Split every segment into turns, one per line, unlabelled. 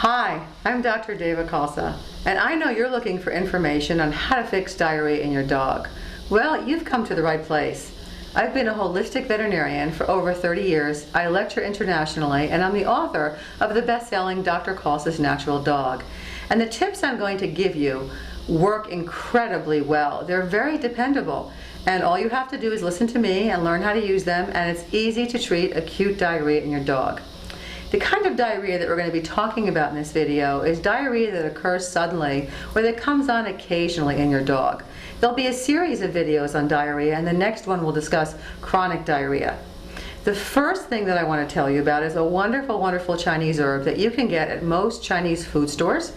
Hi, I'm Dr. Deva Khalsa, and I know you're looking for information on how to fix diarrhea in your dog. Well, you've come to the right place. I've been a holistic veterinarian for over 30 years. I lecture internationally, and I'm the author of the best-selling Dr. Khalsa's Natural Dog. And the tips I'm going to give you work incredibly well. They're very dependable, and all you have to do is listen to me and learn how to use them, and it's easy to treat acute diarrhea in your dog. The kind of diarrhea that we're going to be talking about in this video is diarrhea that occurs suddenly or that comes on occasionally in your dog. There'll be a series of videos on diarrhea, and the next one will discuss chronic diarrhea. The first thing that I want to tell you about is a wonderful, wonderful Chinese herb that you can get at most Chinese food stores.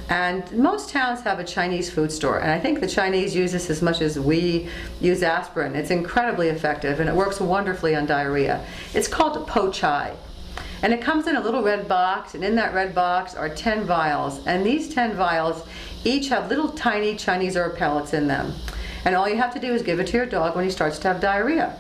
And most towns have a Chinese food store, and I think the Chinese use this as much as we use aspirin. It's incredibly effective, and it works wonderfully on diarrhea. It's called po chai. And it comes in a little red box, and in that red box are 10 vials. And these 10 vials each have little tiny Chinese herb pellets in them. And all you have to do is give it to your dog when he starts to have diarrhea.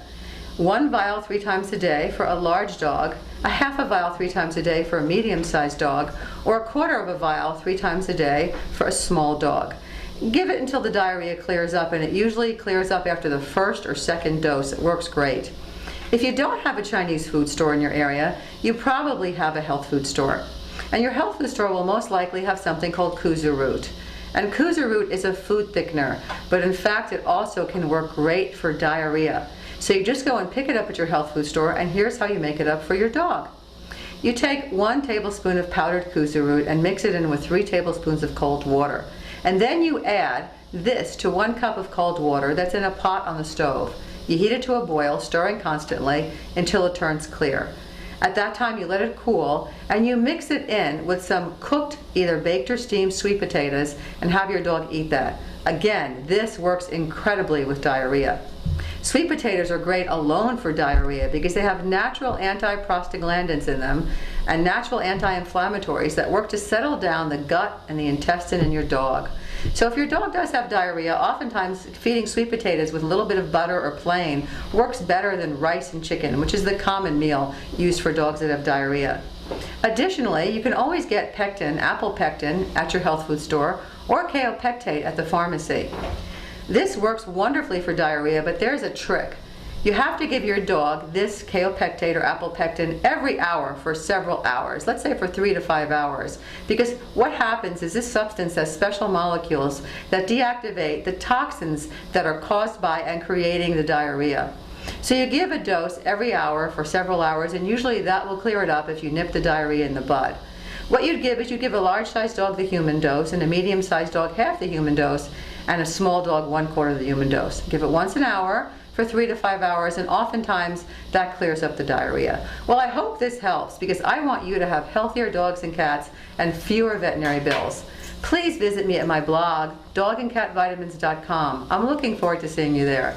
1 vial 3 times a day for a large dog, a half a vial 3 times a day for a medium-sized dog, or a quarter of a vial 3 times a day for a small dog. Give it until the diarrhea clears up, and it usually clears up after the first or second dose. It works great. If you don't have a Chinese food store in your area, you probably have a health food store. And your health food store will most likely have something called Kuzu Root. And Kuzu Root is a food thickener, but in fact it also can work great for diarrhea. So you just go and pick it up at your health food store, and here's how you make it up for your dog. You take 1 tablespoon of powdered Kuzu Root and mix it in with 3 tablespoons of cold water. And then you add this to 1 cup of cold water that's in a pot on the stove. You heat it to a boil, stirring constantly until it turns clear. At that time you let it cool, and you mix it in with some cooked, either baked or steamed sweet potatoes, and have your dog eat that. Again, this works incredibly with diarrhea. Sweet potatoes are great alone for diarrhea because they have natural antiprostaglandins in them and natural anti-inflammatories that work to settle down the gut and the intestine in your dog. So if your dog does have diarrhea, oftentimes feeding sweet potatoes with a little bit of butter or plain works better than rice and chicken, which is the common meal used for dogs that have diarrhea. Additionally, you can always get pectin, apple pectin, at your health food store, or kaopectate at the pharmacy. This works wonderfully for diarrhea, but there's a trick. You have to give your dog this kaopectate or apple pectin every hour for several hours, let's say for 3 to 5 hours, because what happens is this substance has special molecules that deactivate the toxins that are caused by and creating the diarrhea. So you give a dose every hour for several hours, and usually that will clear it up if you nip the diarrhea in the bud. What you'd give is you give a large-sized dog the human dose, and a medium-sized dog half the human dose, and a small dog 1/4 of the human dose. Give it once an hour for 3 to 5 hours, and oftentimes that clears up the diarrhea. Well, I hope this helps, because I want you to have healthier dogs and cats and fewer veterinary bills. Please visit me at my blog, dogandcatvitamins.com. I'm looking forward to seeing you there.